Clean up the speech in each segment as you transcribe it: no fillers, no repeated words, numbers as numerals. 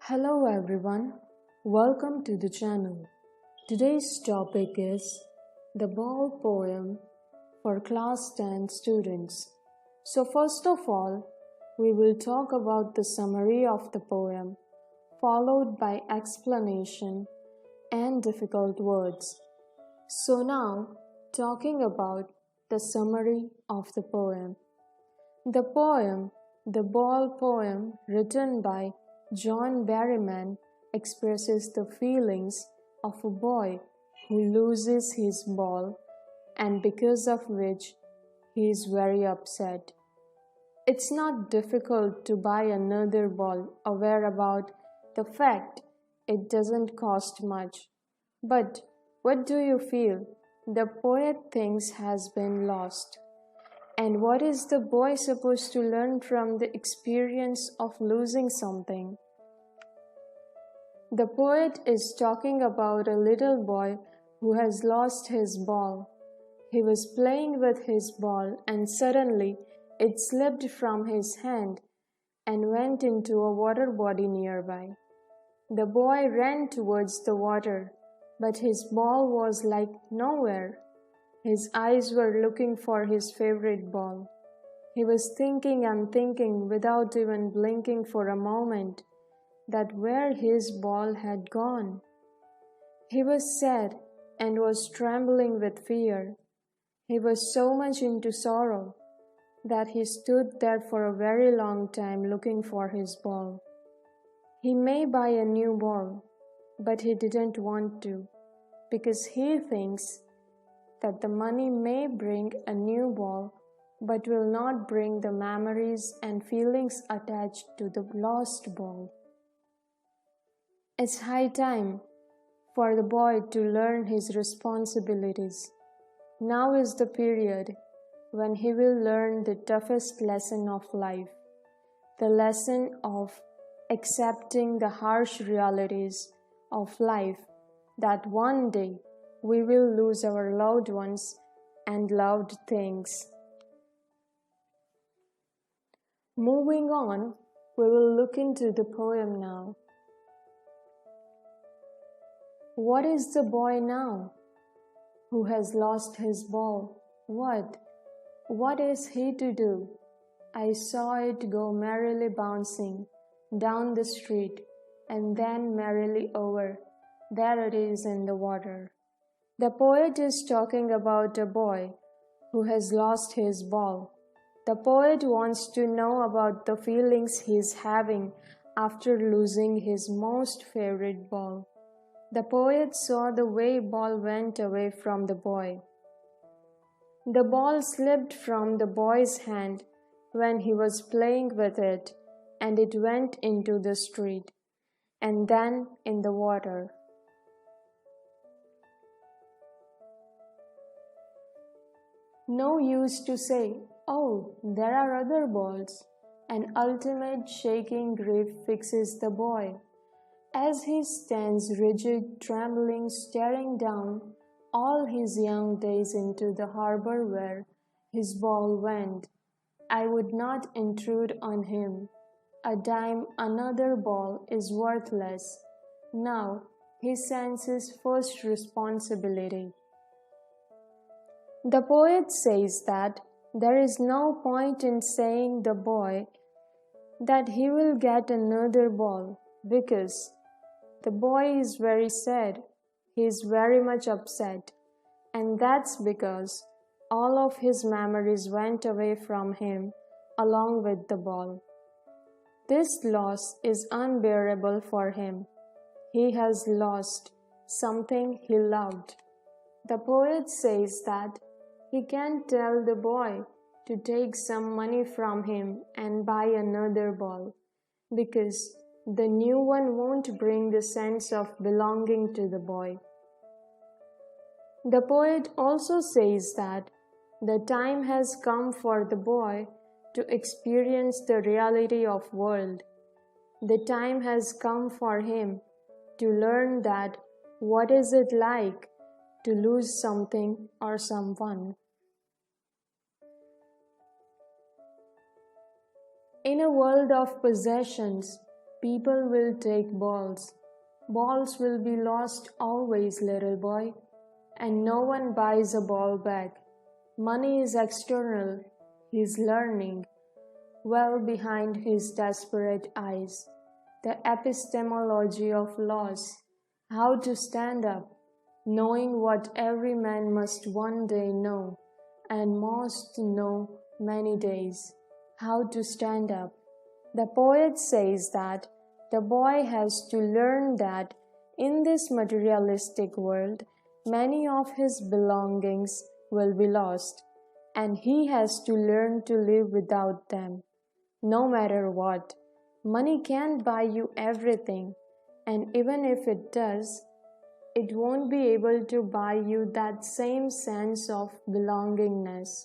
Hello everyone, welcome to the channel. Today's topic is the ball poem for class 10 students. So first of all, we will talk about the summary of the poem, followed by explanation and difficult words. So now, talking about the summary of the poem. The poem, the ball poem written by John Berryman expresses the feelings of a boy who loses his ball and because of which he is very upset. It's not difficult to buy another ball, aware about the fact it doesn't cost much. But what do you feel? The poet thinks has been lost. And what is the boy supposed to learn from the experience of losing something? The poet is talking about a little boy who has lost his ball. He was playing with his ball and suddenly it slipped from his hand and went into a water body nearby. The boy ran towards the water, but his ball was like nowhere. His eyes were looking for his favorite ball. He was thinking and thinking without even blinking for a moment that where his ball had gone. He was sad and was trembling with fear. He was so much into sorrow that he stood there for a very long time looking for his ball. He may buy a new ball, but he didn't want to because he thinks that the money may bring a new ball but will not bring the memories and feelings attached to the lost ball. It's high time for the boy to learn his responsibilities. Now is the period when he will learn the toughest lesson of life, the lesson of accepting the harsh realities of life that one day we will lose our loved ones and loved things. Moving on, we will look into the poem now. What is the boy now who has lost his ball? What is he to do? I saw it go merrily bouncing down the street and then merrily over. There it is in the water. The poet is talking about a boy who has lost his ball. The poet wants to know about the feelings he is having after losing his most favorite ball. The poet saw the way ball went away from the boy. The ball slipped from the boy's hand when he was playing with it, and it went into the street, and then in the water. No use to say, oh, there are other balls. An ultimate shaking grief fixes the boy. As he stands rigid, trembling, staring down all his young days into the harbor where his ball went, I would not intrude on him. A dime another ball is worthless. Now he sends his first responsibility. The poet says that there is no point in saying the boy that he will get another ball because the boy is very sad. He is very much upset, and that's because all of his memories went away from him along with the ball. This loss is unbearable for him. He has lost something he loved. The poet says that he can tell the boy to take some money from him and buy another ball because the new one won't bring the sense of belonging to the boy. The poet also says that the time has come for the boy to experience the reality of world. The time has come for him to learn that what is it like to lose something or someone. In a world of possessions, People will take balls. Balls will be lost always, little boy, and no one buys a ball back. Money is external, he's learning, well behind his desperate eyes. The epistemology of loss, how to stand up, knowing what every man must one day know, and must know many days, how to stand up. The poet says that the boy has to learn that in this materialistic world, many of his belongings will be lost, and he has to learn to live without them. No matter what, money can't buy you everything, and even if it does, it won't be able to buy you that same sense of belongingness.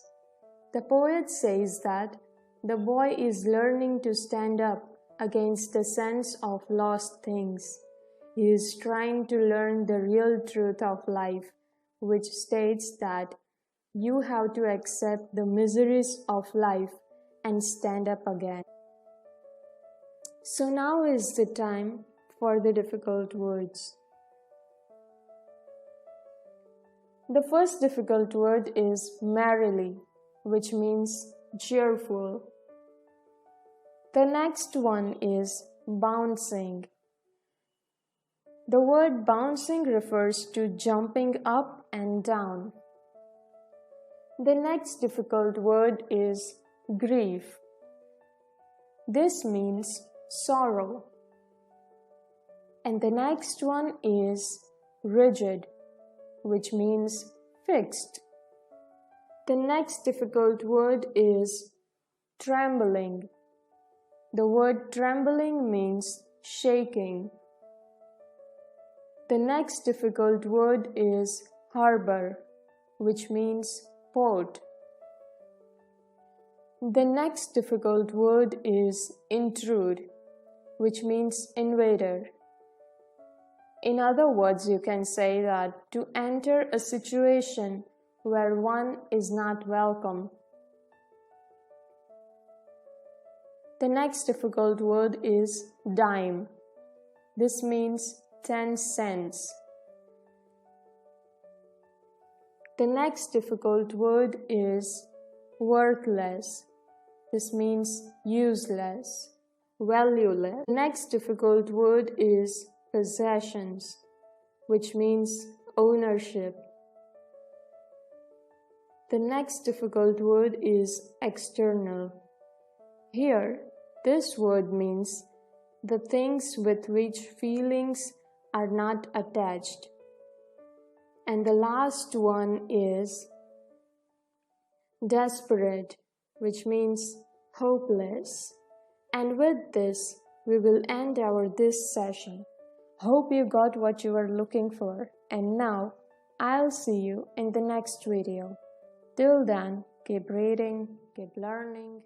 The poet says that the boy is learning to stand up against the sense of lost things. He is trying to learn the real truth of life, which states that you have to accept the miseries of life and stand up again. So now is the time for the difficult words. The first difficult word is merrily, which means cheerful. The next one is bouncing. The word bouncing refers to jumping up and down. The next difficult word is grief. This means sorrow. And the next one is rigid, which means fixed. The next difficult word is trembling. The word trembling means shaking. The next difficult word is harbor, which means port. The next difficult word is intrude, which means invader. In other words, you can say that to enter a situation where one is not welcome. The next difficult word is dime. This means 10 cents. The next difficult word is worthless. This means useless, valueless. The next difficult word is possessions, which means ownership. The next difficult word is external. Here, this word means the things with which feelings are not attached. And the last one is desperate, which means hopeless. And with this, we will end this session. Hope you got what you were looking for. And now, I'll see you in the next video. Till then, keep reading, keep learning.